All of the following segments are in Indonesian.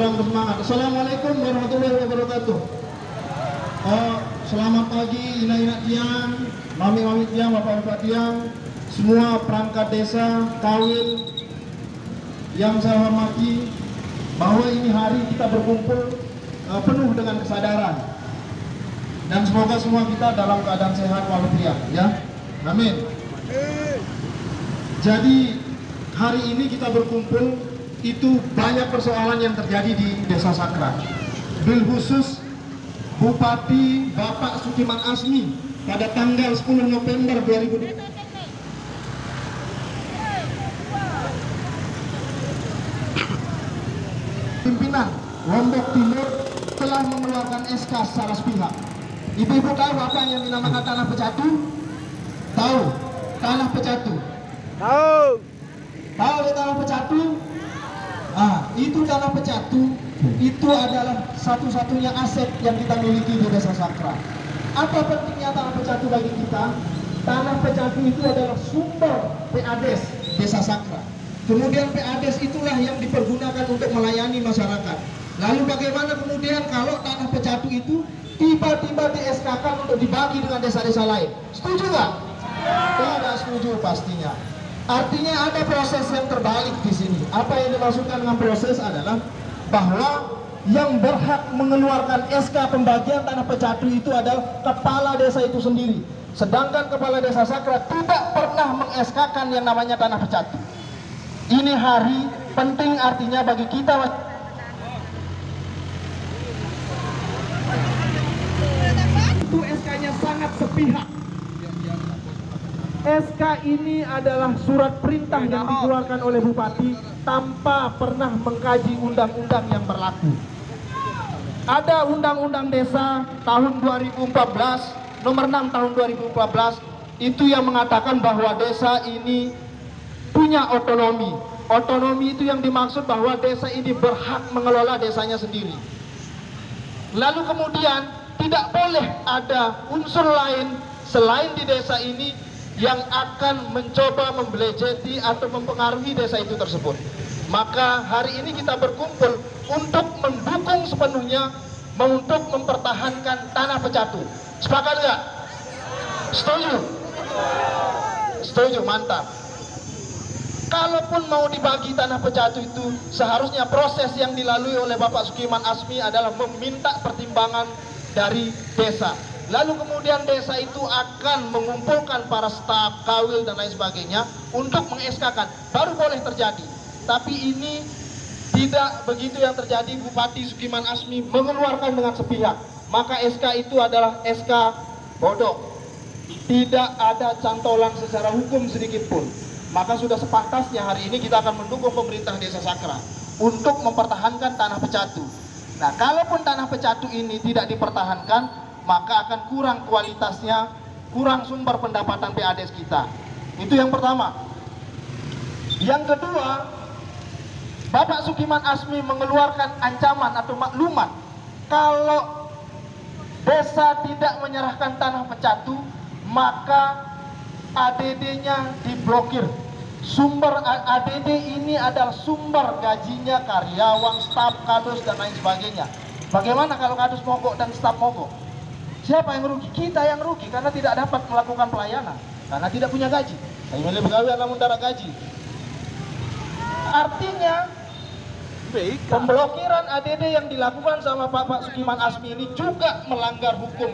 kurang bersemangat. Assalamualaikum warahmatullahi wabarakatuh. Selamat pagi ina-ina tiang, mami-mami tiang, bapak-bapak tiang, semua perangkat desa, kawil yang saya hormati, bahwa ini hari kita berkumpul penuh dengan kesadaran, dan semoga semua kita dalam keadaan sehat walafiat, ya, amin. Jadi hari ini kita berkumpul, itu banyak persoalan yang terjadi di Desa Sakra. Bil khusus Bupati Bapak Sukiman Asmi pada tanggal 10 November 2020 pimpinan Lombok Timur telah mengeluarkan SK secara sepihak. Ibu-ibu tahu apa yang dinamakan tanah pecatu? Tahu? Tanah pecatu? Tahu. Tahu di tanah pecatu? Itu tanah pecatu, itu adalah satu-satunya aset yang kita miliki di Desa Sakra. Apa pentingnya tanah pecatu bagi kita? Tanah pecatu itu adalah sumber PADES Desa Sakra. Kemudian PADES itulah yang dipergunakan untuk melayani masyarakat. Lalu bagaimana kemudian kalau tanah pecatu itu tiba-tiba di-SK-kan untuk dibagi dengan desa-desa lain? Setuju nggak? Tidak setuju pastinya. Artinya ada proses yang terbalik di sini. Apa yang dimaksudkan dengan proses adalah bahwa yang berhak mengeluarkan SK pembagian tanah pecatu itu adalah kepala desa itu sendiri. Sedangkan kepala desa Sakra tidak pernah meng-SK-kan yang namanya tanah pecatu. Ini hari penting artinya bagi kita. Itu SK-nya sangat sepihak. SK ini adalah surat perintah yang dikeluarkan oleh Bupati tanpa pernah mengkaji undang-undang yang berlaku. Ada Undang-Undang Desa tahun 2014, nomor 6 tahun 2014, itu yang mengatakan bahwa desa ini punya otonomi. Otonomi itu yang dimaksud bahwa desa ini berhak mengelola desanya sendiri. Lalu kemudian tidak boleh ada unsur lain selain di desa ini yang akan mencoba membelejeti atau mempengaruhi desa itu tersebut. Maka hari ini kita berkumpul untuk mendukung sepenuhnya, untuk mempertahankan tanah pecatu. Sepakat nggak? Setuju? Setuju, mantap. Kalaupun mau dibagi tanah pecatu itu, seharusnya proses yang dilalui oleh Bapak Sukiman Asmi adalah meminta pertimbangan dari desa. Lalu kemudian desa itu akan mengumpulkan para staf, kawil dan lain sebagainya untuk meng-SK-kan, baru boleh terjadi. Tapi ini tidak begitu yang terjadi. Bupati Sukiman Asmi mengeluarkan dengan sepihak. Maka SK itu adalah SK bodoh. Tidak ada cantolan secara hukum sedikit pun. Maka sudah sepantasnya hari ini kita akan mendukung pemerintah Desa Sakra untuk mempertahankan tanah pecatu. Nah, kalaupun tanah pecatu ini tidak dipertahankan, maka akan kurang kualitasnya, kurang sumber pendapatan PADES kita. Itu yang pertama. Yang kedua, Bapak Sukiman Asmi mengeluarkan ancaman atau maklumat, kalau desa tidak menyerahkan tanah pecatu, maka ADD-nya diblokir. Sumber ADD ini adalah sumber gajinya karyawan, staf, kadus dan lain sebagainya. Bagaimana kalau kadus mogok dan staf mogok? Siapa yang rugi? Kita yang rugi karena tidak dapat melakukan pelayanan, karena tidak punya gaji. Saya milih pegawai namun tidak gaji. Artinya pemblokiran ADD yang dilakukan sama Bapak Sukiman Asmi ini juga melanggar hukum.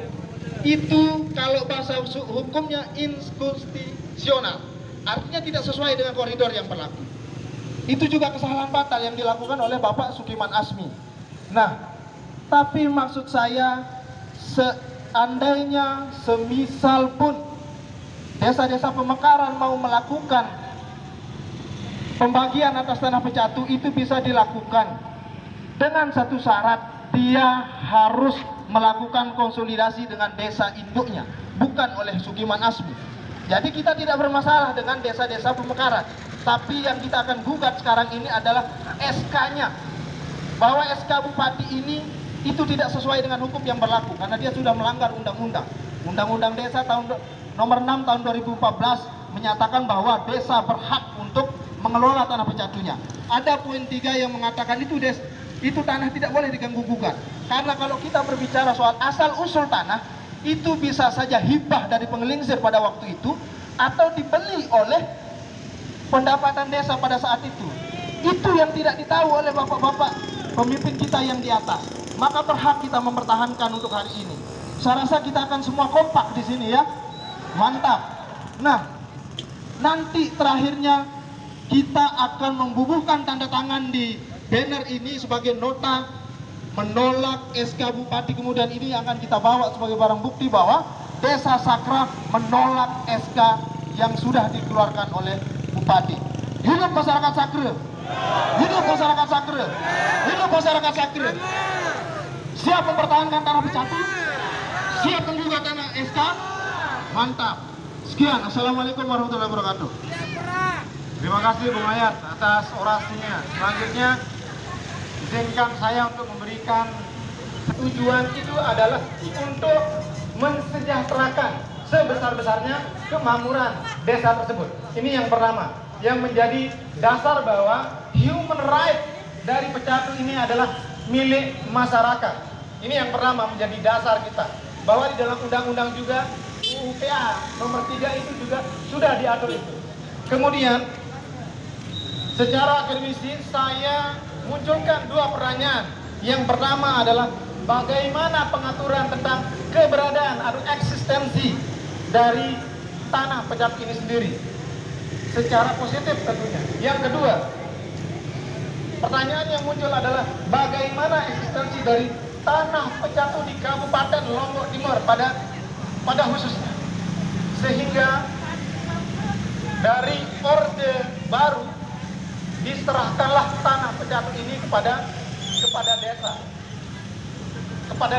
Itu kalau bahasa hukumnya inkonstitusional. Artinya tidak sesuai dengan koridor yang berlaku. Itu juga kesalahan fatal yang dilakukan oleh Bapak Sukiman Asmi. Nah, tapi maksud saya, seandainya semisal pun desa-desa pemekaran mau melakukan pembagian atas tanah pecatu, itu bisa dilakukan dengan satu syarat, dia harus melakukan konsolidasi dengan desa induknya, bukan oleh Sukiman Asmi. Jadi kita tidak bermasalah dengan desa-desa pemekaran, tapi yang kita akan gugat sekarang ini adalah SK-nya, bahwa SK Bupati ini itu tidak sesuai dengan hukum yang berlaku karena dia sudah melanggar undang-undang. Undang-undang Desa tahun nomor 6 tahun 2014 menyatakan bahwa desa berhak untuk mengelola tanah pecatunya. Ada poin 3 yang mengatakan itu Itu tanah tidak boleh diganggu-gugat. Karena kalau kita berbicara soal asal-usul tanah, itu bisa saja hibah dari pengelingsir pada waktu itu, atau dibeli oleh pendapatan desa pada saat itu. Itu yang tidak ditahu oleh bapak-bapak pemimpin kita yang di atas. Maka berhak kita mempertahankan untuk hari ini. Saya rasa kita akan semua kompak di sini ya. Mantap. Nah, nanti terakhirnya kita akan membubuhkan tanda tangan di banner ini sebagai nota menolak SK Bupati. Kemudian ini akan kita bawa sebagai barang bukti bahwa Desa Sakra menolak SK yang sudah dikeluarkan oleh Bupati. Hidup masyarakat Sakra. Hidup masyarakat Sakra. Hidup masyarakat Sakra. Siap mempertahankan tanah Pecatu? Siap menggugat tanah SK? Mantap. Sekian. Assalamualaikum warahmatullahi wabarakatuh. Terima kasih Bung Ayat atas orasinya. Selanjutnya izinkan saya untuk memberikan tujuan itu adalah untuk mensejahterakan sebesar-besarnya kemakmuran desa tersebut. Ini yang pertama, yang menjadi dasar bahwa human right dari Pecatu ini adalah milik masyarakat. Ini yang pertama menjadi dasar kita. Bahwa di dalam undang-undang juga UPA nomor 3 itu juga sudah diatur itu. Kemudian secara akademisi saya munculkan dua pertanyaan. Yang pertama adalah bagaimana pengaturan tentang keberadaan atau eksistensi dari tanah Pecatu ini sendiri secara positif tentunya. Yang kedua, pertanyaan yang muncul adalah bagaimana eksistensi dari tanah Pecatu di Kabupaten Lombok Timur pada khususnya, sehingga dari Orde Baru diserahkanlah tanah Pecatu ini kepada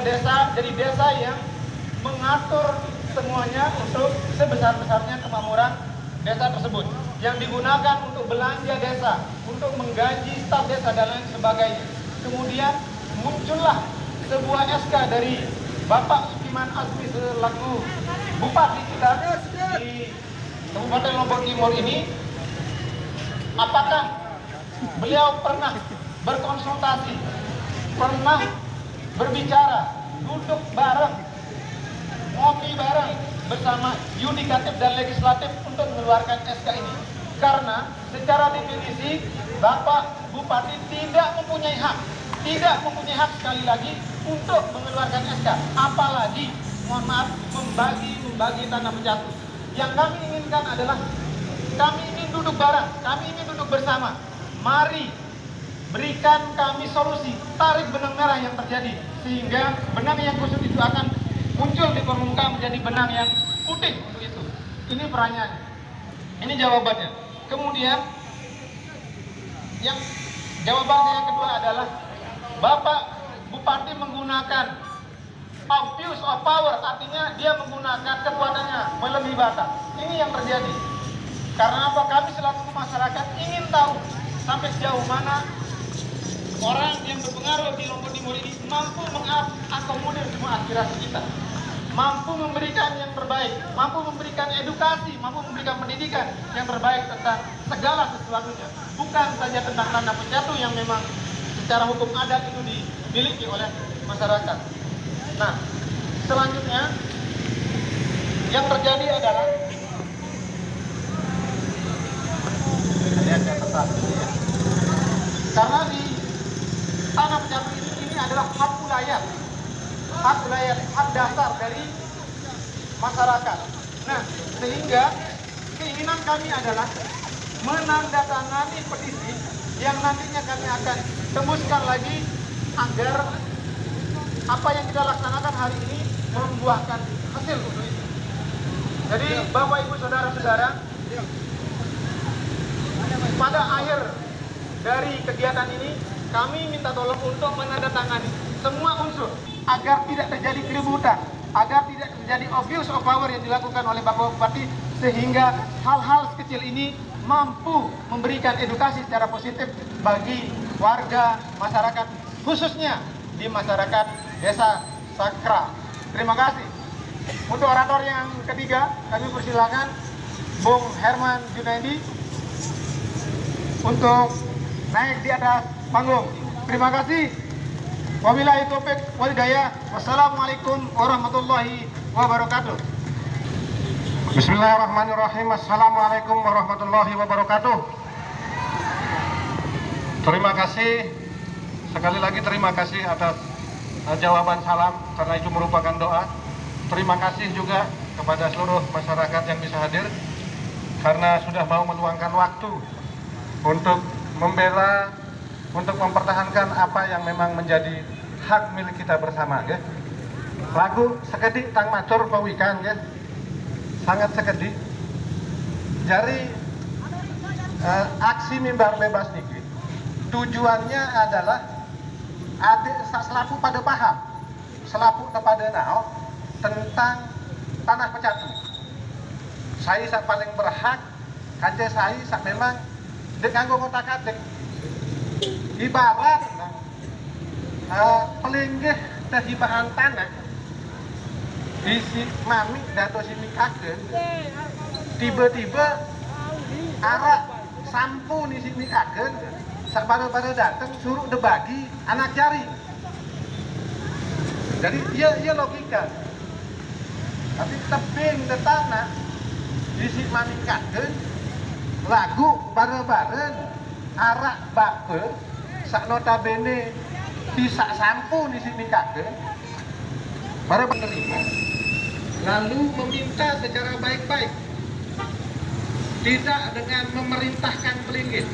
desa, jadi desa yang mengatur semuanya untuk sebesar-besarnya kemakmuran desa tersebut, yang digunakan untuk belanja desa, untuk menggaji staf desa dan lain sebagainya. Kemudian muncullah sebuah SK dari Bapak Sukiman Azmi selaku Bupati kita di Kabupaten Lombok Timur ini. Apakah beliau pernah berkonsultasi, pernah berbicara, duduk bareng, ngopi bareng bersama yudikatif dan legislatif untuk mengeluarkan SK ini? Karena secara definisi Bapak Bupati tidak mempunyai hak sekali lagi untuk mengeluarkan SK, apalagi mohon maaf membagi tanah Pecatu. Yang kami inginkan adalah kami ingin duduk bareng, kami ingin duduk bersama. Mari berikan kami solusi, tarik benang merah yang terjadi, sehingga benang yang kusut itu akan muncul di permukaan menjadi benang yang putih untuk itu. Ini pertanyaannya, ini jawabannya. Kemudian yang jawaban yang kedua adalah Bapak Bupati menggunakan abuse of power, artinya dia menggunakan kekuatannya melebihi batas. Ini yang terjadi. Karena apa? Kami selaku masyarakat ingin tahu sampai sejauh mana orang yang berpengaruh di Lombok Timur ini mampu mengakomodir semua aspirasi kita, mampu memberikan yang terbaik, mampu memberikan edukasi, mampu memberikan pendidikan yang terbaik tentang segala sesuatunya, bukan saja tentang tanah Pecatu yang memang secara hukum adat itu dimiliki oleh masyarakat. Nah, selanjutnya yang terjadi adalah karena di tanah Pecatu ini adalah hak wilayah, hak dasar dari masyarakat. Nah, sehingga keinginan kami adalah menandatangani petisi yang nantinya kami akan tembuskan lagi agar apa yang kita laksanakan hari ini membuahkan hasil untuk itu. Jadi Bapak Ibu Saudara-saudara, pada akhir dari kegiatan ini kami minta tolong untuk menandatangani semua unsur agar tidak terjadi keributan, agar tidak terjadi abuse of power yang dilakukan oleh Bapak Bupati, sehingga hal-hal sekecil ini mampu memberikan edukasi secara positif bagi warga masyarakat, khususnya di masyarakat Desa Sakra. Terima kasih. Untuk orator yang ketiga, kami persilakan Bung Herman Junaidi untuk naik di atas panggung. Terima kasih. Wabillahi taufik wal hidayah. Wassalamualaikum warahmatullahi wabarakatuh. Bismillahirrahmanirrahim. Assalamualaikum warahmatullahi wabarakatuh. Terima kasih. Sekali lagi terima kasih atas jawaban salam, karena itu merupakan doa. Terima kasih juga kepada seluruh masyarakat yang bisa hadir, karena sudah mau meluangkan waktu untuk membela, untuk mempertahankan apa yang memang menjadi hak milik kita bersama, ya. Lagu sekedik tang macur pawikan, ya. Sangat sekedik. Jadi aksi mimbar bebas niki tujuannya adalah adik selaku pada paham, selaku kepada nao tentang tanah pecatu. Saya sak paling berhak, kaca saya sak memang dengan kota katik. Ibarat pelinggih dari bahan tanah isi mami dato sini kagen, tiba-tiba arak sampo di sini kagen, sak baru-baru datang suruh debagi anak jari. Jadi iya logika. Tapi tebing de tanah isi mami kagen, lagu bareng-bareng arak bape sak notabene bisa sampo di sini kagen, baru menerima, lalu meminta secara baik-baik, tidak dengan memerintahkan pelinggih.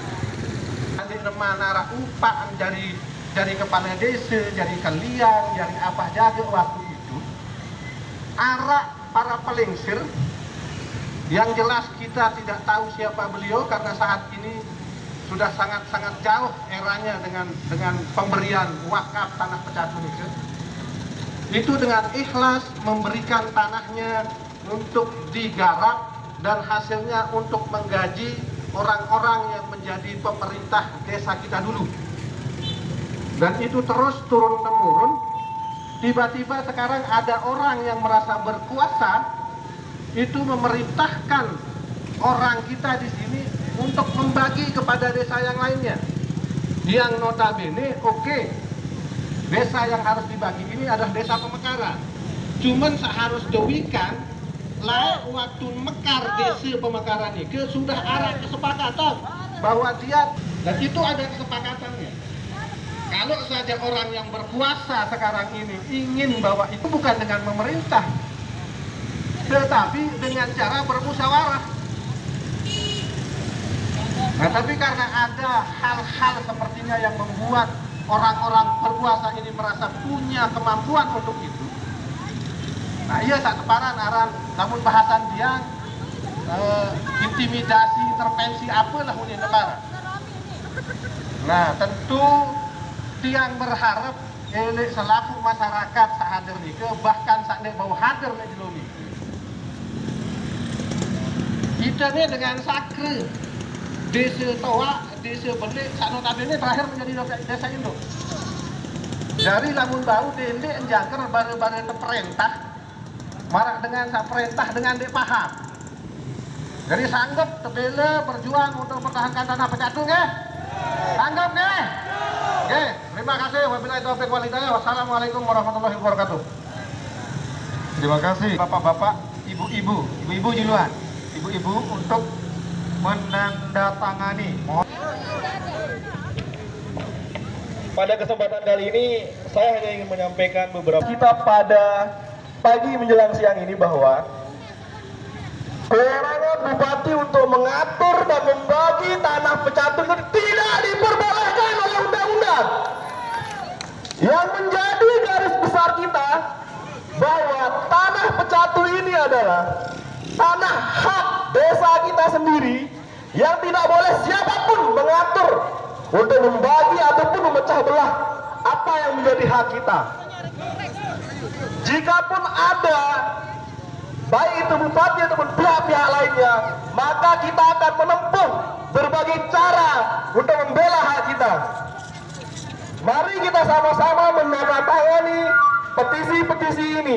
Nanti teman arah upah dari kepala desa, dari kalian, dari apa jaga waktu itu, arah para pelingsir. Yang jelas kita tidak tahu siapa beliau, karena saat ini sudah sangat-sangat jauh eranya dengan pemberian wakaf tanah pecatu itu. Itu dengan ikhlas memberikan tanahnya untuk digarap dan hasilnya untuk menggaji orang-orang yang menjadi pemerintah desa kita dulu. Dan itu terus turun-temurun. Tiba-tiba sekarang ada orang yang merasa berkuasa, itu memerintahkan orang kita di sini untuk membagi kepada desa yang lainnya. Yang notabene oke, desa yang harus dibagi ini adalah desa pemekaran. Cuman seharus dewikan lah waktu mekar desa pemekaran ini sudah arah kesepakatan bahwa dia, dan itu ada kesepakatannya. Kalau saja orang yang berkuasa sekarang ini ingin bahwa itu bukan dengan memerintah, tetapi dengan cara bermusyawarah. Nah, tapi karena ada hal-hal sepertinya yang membuat orang-orang berkuasa ini merasa punya kemampuan untuk itu. Nah, iya saat teparan aran, namun bahasan dia intimidasi, intervensi apalah unik teparan. Nah, tentu tiang berharap selaku masyarakat sahadir nike, bahkan saat bau hadir di lomi. Kita ini dengan sakre desa Toa, desa Belik, saat notabene terakhir menjadi desa Indo. Dari lamun bau dende enjangker baru-baru terperintah, marak dengan sak perintah dengan dia paham. Jadi sanggup tebele berjuang untuk mempertahankan tanah pecatu, nggih? Sanggup nggih? Oke, terima kasih. Wabillahi taufik wal hidayah. Wassalamualaikum warahmatullahi wabarakatuh. Terima kasih bapak-bapak, ibu-ibu juluan, ibu-ibu untuk menandatangani. Pada kesempatan kali ini saya hanya ingin menyampaikan beberapa kita pada pagi menjelang siang ini bahwa kewenangan bupati untuk mengatur dan membagi tanah pecatu tidak diperbolehkan oleh undang-undang. Yang menjadi garis besar kita bahwa tanah pecatu ini adalah tanah hak desa kita sendiri yang tidak boleh siapapun mengatur untuk membagi ataupun memecah belah apa yang menjadi hak kita. Jikapun ada baik itu bupati ataupun pihak-pihak lainnya, maka kita akan menempuh berbagai cara untuk membela hak kita. Mari kita sama-sama menandatangani petisi-petisi ini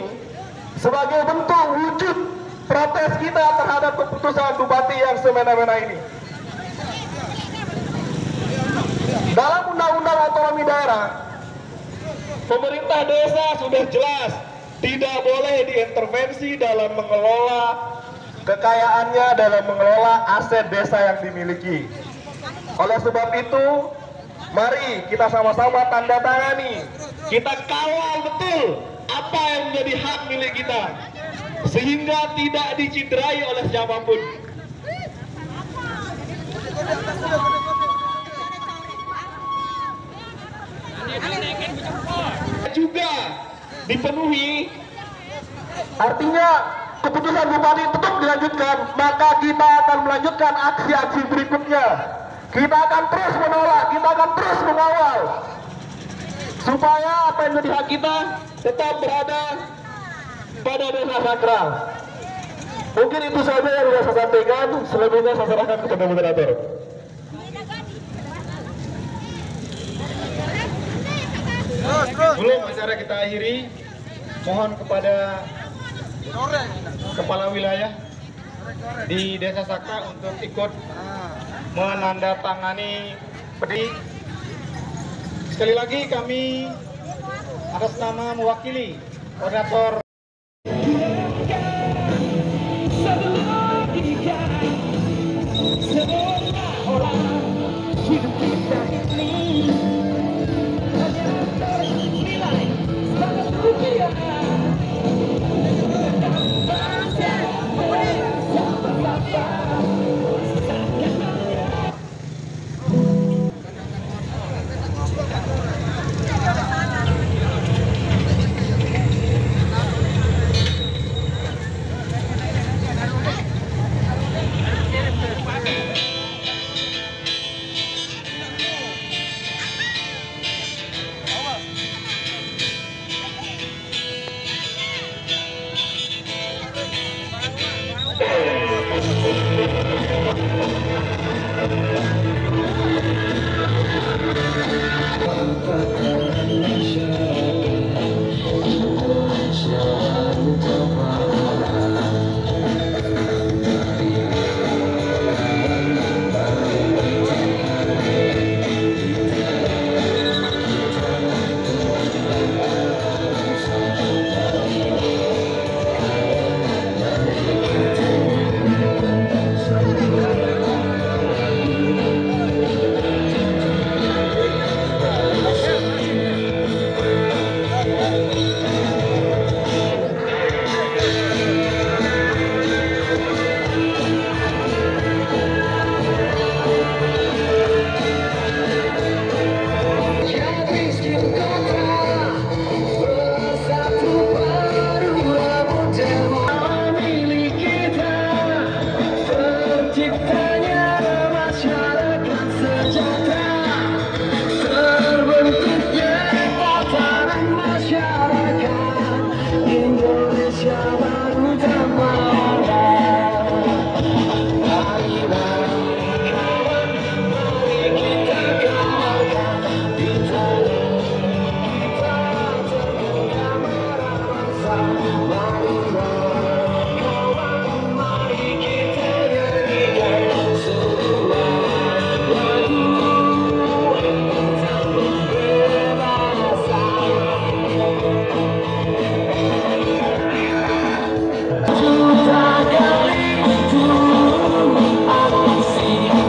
sebagai bentuk wujud protes kita terhadap keputusan bupati yang semena-mena ini. Dalam undang-undang otonomi daerah, pemerintah desa sudah jelas tidak boleh diintervensi dalam mengelola kekayaannya, dalam mengelola aset desa yang dimiliki. Oleh sebab itu, mari kita sama-sama tanda tangani, kita kawal betul apa yang menjadi hak milik kita, sehingga tidak diciderai oleh siapapun. Juga dipenuhi, artinya keputusan bupati tetap dilanjutkan, maka kita akan melanjutkan aksi-aksi berikutnya. Kita akan terus menolak, kita akan terus mengawal supaya apa yang menjadi hak kita tetap berada pada desa sakral. Mungkin itu saja yang bisa saya sampaikan, selebihnya saya serahkan kepada moderator. Sebelum acara kita akhiri, mohon kepada kepala wilayah di Desa Sakra untuk ikut menandatangani petitum. Sekali lagi kami atas nama mewakili koordinator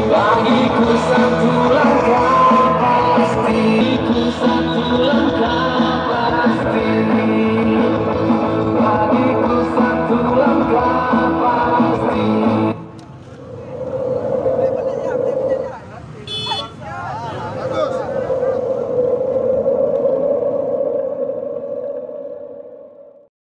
Bagiku satu